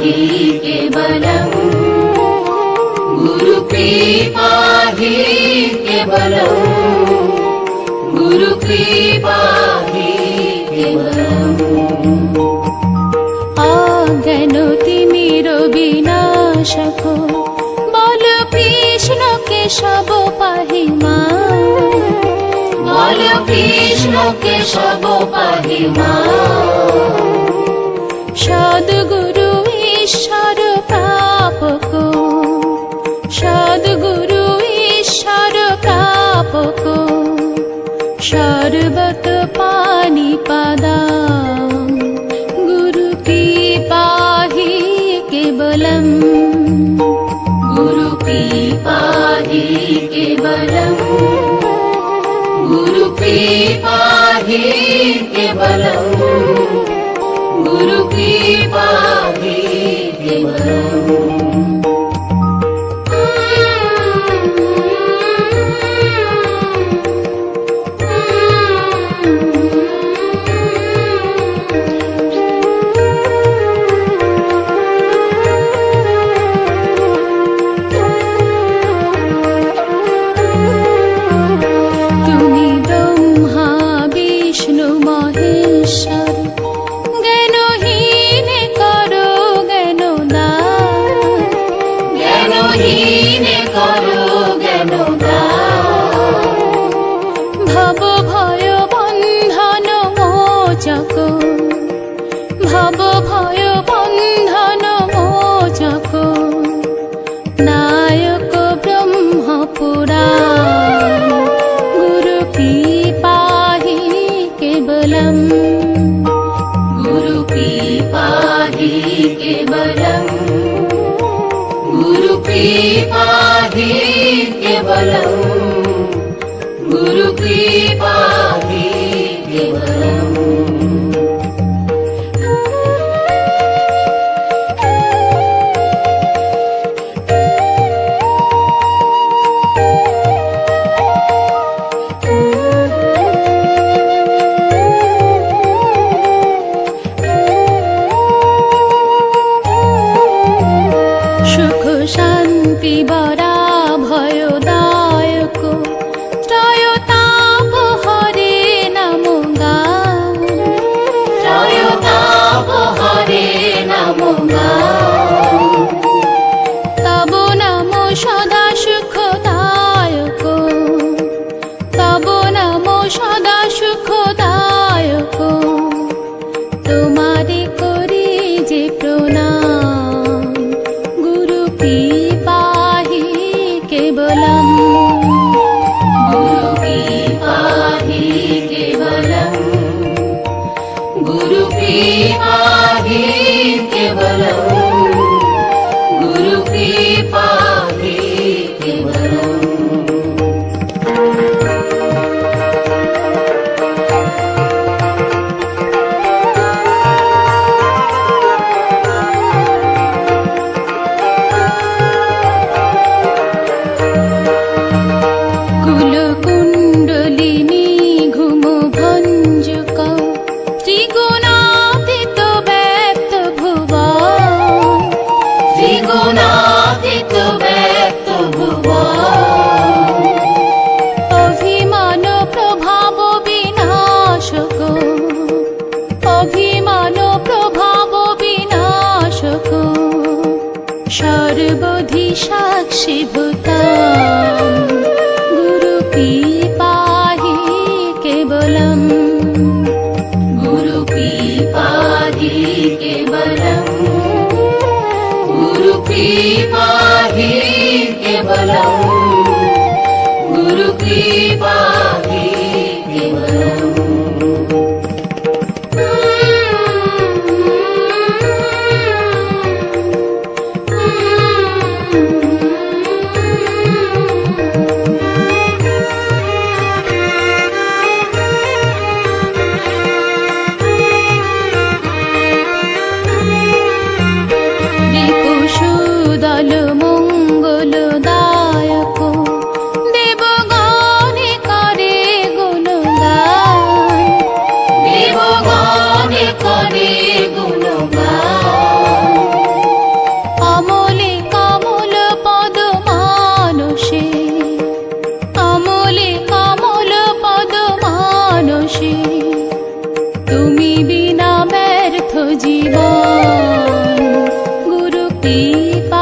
हि केवलम् गुरुकृपा हि केवलम् गुरुकृपा हि केवलम् অজ্ঞানতিমির বিনাশক বল কৃষ্ণ কেশব পাহিমা বল কৃষ্ণ কেশব পাহিমা সদ্গুরু ঈশ্বর প্রাপক সদ্গুরু ঈশ্বর প্রাপক সর্বত পানি পাদা গুরু কৃপা হি কেবলম गुरुकृपा हि केवलम् गुरुकृपा हि केवलम् गुरुकृपा हि केवलम् তুমি ব্রহ্মা বিষ্ণু মহেশ্বর জ্ঞানহীন করো জ্ঞানদান জ্ঞানহীন করো জ্ঞানদান ভব ভয় বন্ধন মোচক ভব ভয় বন্ধন মোচক নায়ক ব্রহ্ম পুরাণ গুরু কৃপা হি কেবলম गुरुकृपा हि केवलम् गुरुकृपा हि केवलम् गुरुकृपा हि केवलम् সুখ শান্তি বরা ভয়দায়ক ত্রয়তাপ হরে নাম গান ত্রয়তাপ হরে নমো গান তব নাম সদা সুখদায়ক তব নাম সদা সুখদায়ক তোমারে করি যে প্রণাম গুরু কৃপা হি কেবলম गुरुकृपा हि केवलम् गुरुकृपा हि केवलम् गुरुकृपा हि केवलम् কুলকুণ্ডলিনী ঘুম ভঞ্জক ত্রিগুণাতীত ব্যক্ত ভুবন त्रिगुणातीत व्यक्त भुवन অভিমান প্রভাব বিনাশক অভিমান প্রভাব বিনাশক সর্বধি সাক্ষী ভূতাম গুরু কৃপা হি কেবলম गुरुकृपा हि केवलम् गुरुकृपा हि केवलम् गुरुकृपा हि केवलम् রিপুসুদল মঙ্গলদায়ক দেবগণে করে मुक्ति